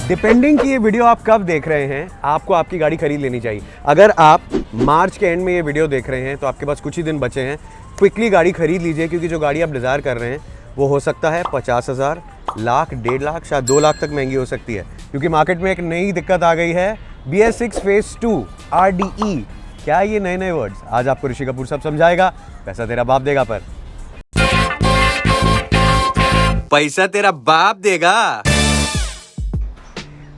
Depending कि ये video आप कब देख रहे हैं, आपको आपकी गाड़ी खरीद लेनी चाहिए। अगर आप मार्च के एंड में ये वीडियो देख रहे हैं तो आपके पास कुछ ही दिन बचे हैं, क्विकली गाड़ी खरीद लीजिए, क्योंकि जो गाड़ी आप डिज़ायर कर रहे हैं वो हो सकता है 50,000, लाख, 1.5 लाख, शायद 2 लाख तक महंगी हो सकती है। क्योंकि मार्केट में एक नई दिक्कत आ गई है, BS6 फेज 2 RDE। क्या ये नए वर्ड्स? आज आपको ऋषि कपूर सब समझाएगा। पैसा तेरा बाप देगा, पर पैसा तेरा बाप देगा।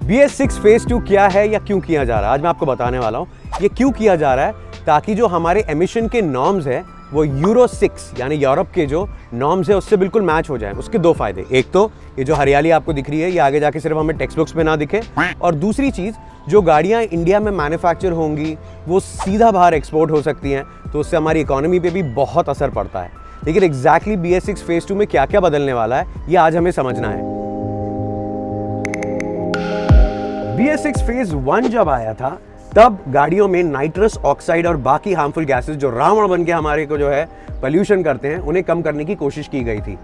BS6 फेज 2 क्या है या क्यों किया जा रहा है, आज मैं आपको बताने वाला हूं। ये क्यों किया जा रहा है, ताकि जो हमारे एमिशन के नॉर्म्स है वो यूरो 6 यानी यूरोप के जो नॉर्म्स है उससे बिल्कुल मैच हो जाए। उसके दो फायदे, एक तो ये जो हरियाली आपको दिख रही है ये आगे जाके सिर्फ हमें टेक्स्ट बुक्स में ना दिखे, और दूसरी चीज़ जो गाड़ियाँ इंडिया में मैन्युफैक्चर होंगी वो सीधा बाहर एक्सपोर्ट हो सकती हैं, तो उससे हमारी इकोनॉमी पे भी बहुत असर पड़ता है। लेकिन एग्जैक्टली BS6 फेज 2 में क्या क्या बदलने वाला है ये आज हमें समझना है। BS6 फेज 1 जब आया था तब गाड़ियों में नाइट्रस ऑक्साइड और बाकी हार्मफुल गैसेस जो रावण बन के हमारे को जो है पोल्यूशन करते हैं उन्हें कम करने की कोशिश की गई थी।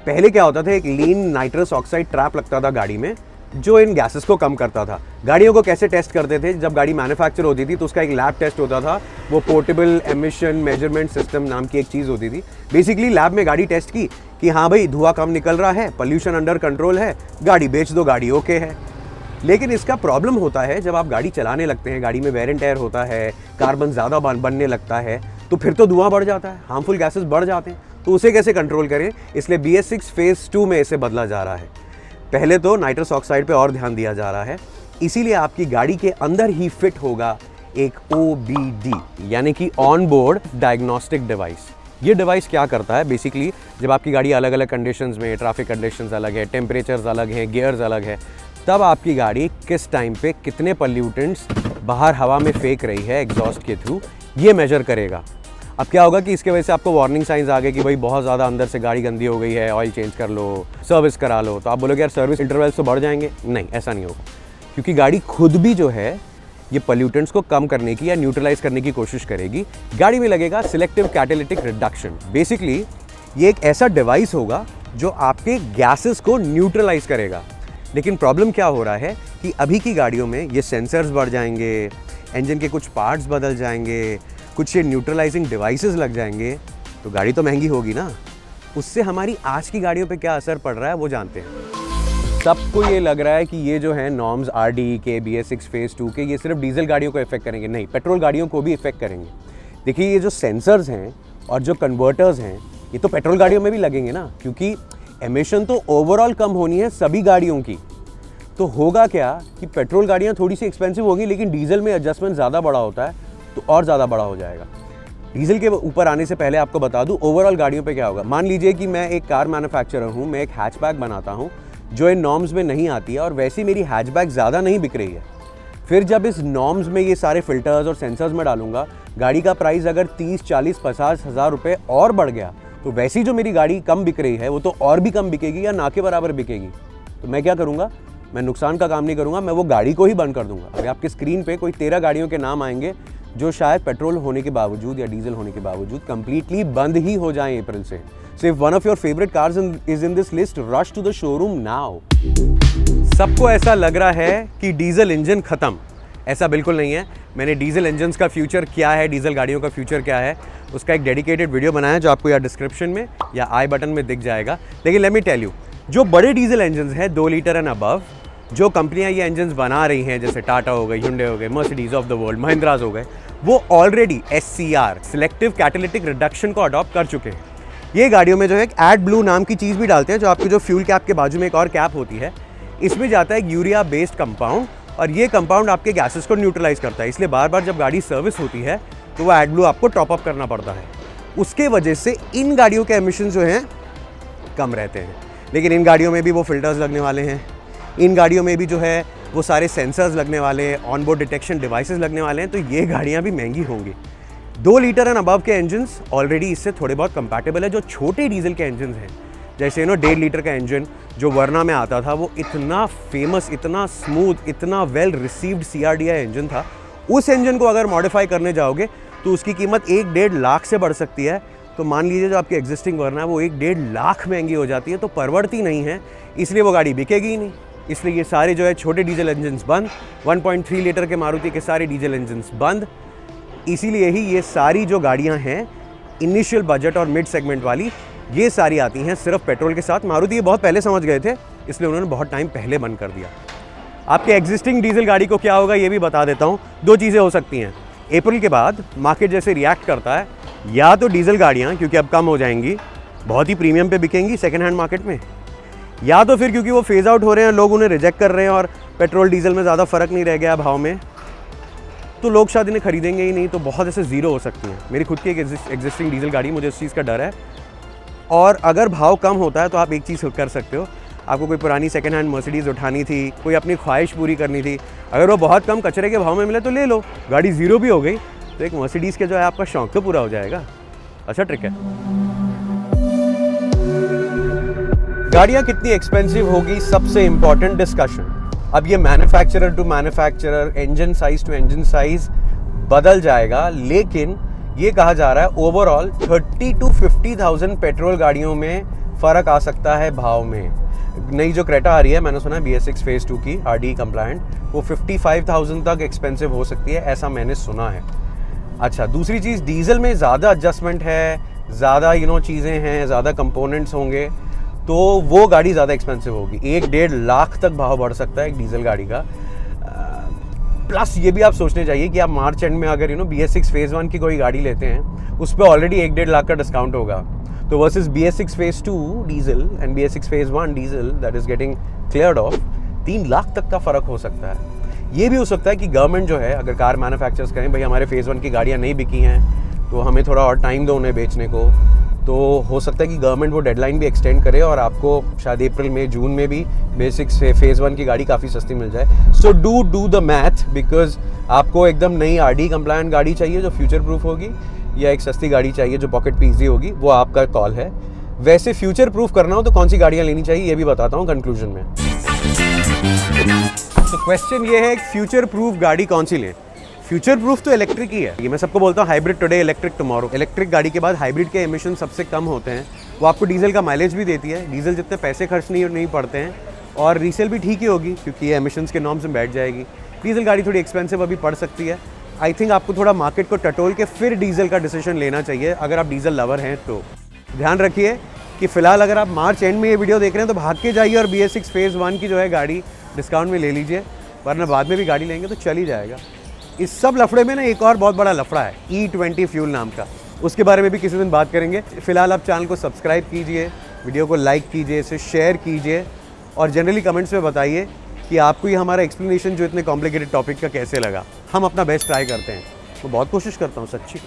पहले क्या होता था, एक लीन नाइट्रस ऑक्साइड ट्रैप लगता था गाड़ी में जो इन गैसेस को कम करता था। गाड़ियों को कैसे टेस्ट करते थे, जब गाड़ी मैन्युफैक्चर होती थी तो उसका एक लैब टेस्ट होता था, वो पोर्टेबल एमिशन मेजरमेंट सिस्टम नाम की एक चीज़ होती थी। बेसिकली लैब में गाड़ी टेस्ट की कि हाँ भाई धुआं कम निकल रहा है, पोल्यूशन अंडर कंट्रोल है, गाड़ी बेच दो, गाड़ी ओके है। लेकिन इसका प्रॉब्लम होता है जब आप गाड़ी चलाने लगते हैं, गाड़ी में वेयर एंड टेयर होता है, कार्बन ज़्यादा बनने लगता है, तो फिर तो धुआं बढ़ जाता है, हार्मफुल गैसेस बढ़ जाते हैं। तो उसे कैसे कंट्रोल करें, इसलिए BS6 फेज 2 में इसे बदला जा रहा है। पहले तो नाइट्रस ऑक्साइड पे और ध्यान दिया जा रहा है, इसीलिए आपकी गाड़ी के अंदर ही फिट होगा एक OBD यानी कि ऑन बोर्ड डायग्नोस्टिक डिवाइस। ये डिवाइस क्या करता है, बेसिकली जब आपकी गाड़ी अलग अलग कंडीशंस में, ट्रैफिक कंडीशंस अलग है, टेम्परेचर्स अलग हैं, गियर्स अलग है, तब आपकी गाड़ी किस टाइम पे कितने पॉल्यूटेंट्स बाहर हवा में फेंक रही है एग्जॉस्ट के थ्रू, ये मेजर करेगा। अब क्या होगा कि इसके वजह से आपको वार्निंग साइंस आ गए कि भाई बहुत ज़्यादा अंदर से गाड़ी गंदी हो गई है, ऑयल चेंज कर लो, सर्विस करा लो। तो आप बोलोगे यार सर्विस इंटरवल्स तो बढ़ जाएंगे, नहीं ऐसा नहीं होगा, क्योंकि गाड़ी खुद भी जो है ये पॉल्यूटेंट्स को कम करने की या न्यूट्रलाइज करने की कोशिश करेगी। गाड़ी में लगेगा सिलेक्टिव कैटालिटिक रिडक्शन। बेसिकली ये एक ऐसा डिवाइस होगा जो आपके गैसेस को न्यूट्रलाइज करेगा। लेकिन प्रॉब्लम क्या हो रहा है कि अभी की गाड़ियों में ये सेंसर्स बढ़ जाएंगे, इंजन के कुछ पार्ट्स बदल जाएंगे, कुछ ये न्यूट्रलाइजिंग डिवाइसेस लग जाएंगे, तो गाड़ी तो महंगी होगी ना। उससे हमारी आज की गाड़ियों पे क्या असर पड़ रहा है वो जानते हैं। सबको ये लग रहा है कि ये जो है नॉर्म्स RDE के, BS6 फेज 2 के, ये सिर्फ डीजल गाड़ियों को इफेक्ट करेंगे, नहीं, पेट्रोल गाड़ियों को भी इफेक्ट करेंगे। देखिए ये जो सेंसर्स हैं और जो कन्वर्टर्स हैं ये तो पेट्रोल गाड़ियों में भी लगेंगे ना, क्योंकि एमिशन तो ओवरऑल कम होनी है सभी गाड़ियों की। तो होगा क्या कि पेट्रोल गाड़ियाँ थोड़ी सी एक्सपेंसिव होगी, लेकिन डीजल में एडजस्टमेंट ज़्यादा बड़ा होता है तो और ज़्यादा बड़ा हो जाएगा। डीजल के ऊपर आने से पहले आपको बता दूं ओवरऑल गाड़ियों पे क्या होगा। मान लीजिए कि मैं एक कार मैन्युफैक्चरर हूँ, मैं एक हैचबैक बनाता हूँ जो इन नॉर्म्स में नहीं आती है, और वैसे मेरी हैचबैक ज़्यादा नहीं बिक रही है। फिर जब इस नॉर्म्स में ये सारे फिल्टर्स और सेंसर्स में डालूंगा, गाड़ी का प्राइस अगर 30, 40, 50 हज़ार रुपये और बढ़ गया, तो वैसी जो मेरी गाड़ी कम बिक रही है वो तो और भी कम बिकेगी या ना के बराबर बिकेगी। तो मैं क्या करूँगा, मैं नुकसान का काम नहीं करूँगा, मैं वो गाड़ी को ही बंद कर दूंगा। अगर आपकी स्क्रीन पे कोई 13 गाड़ियों के नाम आएंगे जो शायद पेट्रोल होने के बावजूद या डीजल होने के बावजूद कंप्लीटली बंद ही हो जाएं अप्रैल से। So if one of your favourite cars is in this list, rush to the showroom now. सबको ऐसा लग रहा है कि डीजल इंजन खत्म, ऐसा बिल्कुल नहीं है। मैंने डीजल इंजन्स का फ्यूचर क्या है, डीजल गाड़ियों का फ्यूचर क्या है, उसका एक डेडिकेटेड वीडियो बनाया है जो आपको या डिस्क्रिप्शन में या आई बटन में दिख जाएगा। लेकिन लेट मी टेल यू, जो बड़े डीजल इंजन्स हैं 2 लीटर एंड अबव, जो कंपनियां ये इंजन्स बना रही हैं, जैसे टाटा हो गई, hyundai हो गए, Mercedes of the world, Mahindra's हो गए, वो already SCR selective catalytic reduction को अडॉप्ट कर चुके हैं। ये गाड़ियों में जो है एक एड ब्लू नाम की चीज़ भी डालते हैं, जो आपकी जो फ्यूल कैप के बाजू में एक और कैप होती है, इसमें जाता है एक यूरिया बेस्ड कंपाउंड, और ये कंपाउंड आपके गैसेस को न्यूट्रलाइज करता है। इसलिए बार बार जब गाड़ी सर्विस होती है तो वो एड ब्लू आपको टॉप अप करना पड़ता है। उसके वजह से इन गाड़ियों के एमिशन जो हैं कम रहते हैं। लेकिन इन गाड़ियों में भी वो फिल्टर्स लगने वाले हैं, इन गाड़ियों में भी जो है वो सारे सेंसर्स लगने वाले हैं, ऑन बोर्ड डिटेक्शन डिवाइसेस लगने वाले हैं, तो ये गाड़ियाँ भी महंगी होंगी। 2 लीटर एंड अबव के इंजन्स ऑलरेडी इससे थोड़े बहुत कंपैटिबल है। जो छोटे डीजल के इंजन्स हैं, जैसे 1.5 लीटर का इंजन जो वर्ना में आता था, वो इतना फेमस, इतना स्मूथ, इतना वेल रिसीव्ड CRDI इंजन था। उस इंजन को अगर मॉडिफाई करने जाओगे तो उसकी कीमत 1-1.5 लाख से बढ़ सकती है। तो मान लीजिए जो आपकी एग्जिस्टिंग वर्ना है वो 1-1.5 लाख महंगी हो जाती है, तो परवड़ती नहीं है, इसलिए वो गाड़ी बिकेगी ही नहीं। इसलिए ये सारे जो है छोटे डीजल इंजन्स बंद, 1.3 लीटर के मारुति के सारे डीजल इंजन्स बंद। इसीलिए ही ये सारी जो गाड़ियाँ हैं इनिशियल बजट और मिड सेगमेंट वाली, ये सारी आती हैं सिर्फ पेट्रोल के साथ। मारुति ये बहुत पहले समझ गए थे, इसलिए उन्होंने बहुत टाइम पहले बंद कर दिया। आपके एग्जिस्टिंग डीजल गाड़ी को क्या होगा ये भी बता देता हूँ। दो चीज़ें हो सकती हैं। अप्रैल के बाद मार्केट जैसे रिएक्ट करता है, या तो डीजल गाड़ियाँ क्योंकि अब कम हो जाएंगी, बहुत ही प्रीमियम पे बिकेंगी सेकेंड हैंड मार्केट में, या तो फिर क्योंकि वो फेज़ आउट हो रहे हैं, लोग उन्हें रिजेक्ट कर रहे हैं और पेट्रोल डीजल में ज़्यादा फ़र्क नहीं रह गया भाव में, तो लोग शायद इन्हें खरीदेंगे ही नहीं। तो बहुत ऐसे ज़ीरो हो सकती हैं। मेरी खुद की एक एग्जिस्टिंग डीजल गाड़ी, मुझे उस चीज़ का डर है। और अगर भाव कम होता है तो आप एक चीज़ कर सकते हो, आपको कोई पुरानी सेकेंड हैंड मर्सिडीज़ उठानी थी, कोई अपनी ख्वाहिश पूरी करनी थी, अगर वो बहुत कम कचरे के भाव में मिले तो ले लो, गाड़ी ज़ीरो भी हो गई तो एक मर्सिडीज़ के जो है आपका शौक तो पूरा हो जाएगा। अच्छा ट्रिक है। गाड़ियाँ कितनी एक्सपेंसिव होगी, सबसे इंपॉर्टेंट डिस्कशन। अब ये manufacturer to manufacturer, engine size to engine size बदल जाएगा, लेकिन ये कहा जा रहा है ओवरऑल 30 to 50,000 पेट्रोल गाड़ियों में फ़र्क आ सकता है भाव में। नई जो क्रेटा आ रही है, मैंने सुना BS6 फेज़ 2 की RDE कंप्लायंट, वो 55,000 तक एक्सपेंसिव हो सकती है, ऐसा मैंने सुना है। अच्छा, दूसरी चीज़, डीजल में ज़्यादा एडजस्टमेंट है, ज़्यादा चीज़ें हैं, ज़्यादा कंपोनेंट्स होंगे, तो वो गाड़ी ज़्यादा एक्सपेंसिव होगी। 1-1.5 लाख तक भाव बढ़ सकता है एक डीजल गाड़ी का। प्लस ये भी आप सोचने चाहिए कि आप मार्च एंड में अगर BS6 फेज़ 1 की कोई गाड़ी लेते हैं, उस पर ऑलरेडी 1-1.5 लाख का डिस्काउंट होगा। तो versus BS6 phase 2 diesel and BS6 phase 1 diesel that is getting cleared of, 3 lakh तक का फ़र्क हो सकता है। ये भी हो सकता है कि गवर्नमेंट जो है, अगर कार मैन्युफैक्चरर्स कहें भाई हमारे फेज़ 1 की गाड़ियाँ नहीं बिकी हैं तो हमें थोड़ा और टाइम दो उन्हें बेचने को, तो हो सकता है कि गवर्नमेंट वो डेडलाइन भी एक्सटेंड करे और आपको शायद अप्रैल में जून में भी BS6 फेज़ 1 की गाड़ी काफ़ी सस्ती मिल जाए। So do the math, because आपको एकदम नई RDE कंप्लायंट गाड़ी चाहिए जो फ्यूचर प्रूफ होगी, या एक सस्ती गाड़ी चाहिए जो पॉकेट पे ईजी होगी, वो आपका कॉल है। वैसे फ्यूचर प्रूफ करना हो तो कौन सी गाड़ियाँ लेनी चाहिए ये भी बताता हूँ कंक्लूजन में। तो क्वेश्चन ये है, फ्यूचर प्रूफ गाड़ी कौन सी लें? फ्यूचर प्रूफ तो इलेक्ट्रिक ही है। ये मैं सबको बोलता हूँ, hybrid today electric tomorrow. Electric गाड़ी के बाद हाइब्रिड के एमिशन सबसे कम होते हैं, वो आपको डीजल का माइलेज भी देती है, डीजल जितने पैसे खर्च नहीं पड़ते हैं, और रीसेल भी ठीक ही होगी क्योंकि ये एमिशंस के नॉर्म्स में बैठ जाएगी। डीजल गाड़ी थोड़ी एक्सपेंसिव अभी पड़ सकती है। आई थिंक आपको थोड़ा मार्केट को टटोल के फिर डीजल का डिसीजन लेना चाहिए अगर आप डीजल लवर हैं तो। ध्यान रखिए कि फिलहाल अगर आप मार्च एंड में ये वीडियो देख रहे हैं तो भाग के जाइए और BS6 फेज़ 1 की जो है गाड़ी डिस्काउंट में ले लीजिए, वरना बाद में भी गाड़ी लेंगे तो चल ही जाएगा। इस सब लफड़े में ना एक और बहुत बड़ा लफड़ा है, E20 फ्यूल नाम का, उसके बारे में भी किसी दिन बात करेंगे। फिलहाल आप चैनल को सब्सक्राइब कीजिए, वीडियो को लाइक कीजिए, इसे शेयर कीजिए और जनरली कमेंट्स में बताइए कि आपको ये हमारा एक्सप्लेनेशन जो इतने कॉम्प्लिकेटेड टॉपिक का कैसे लगा। हम अपना बेस्ट ट्राई करते हैं, तो बहुत कोशिश करता हूँ सच्ची।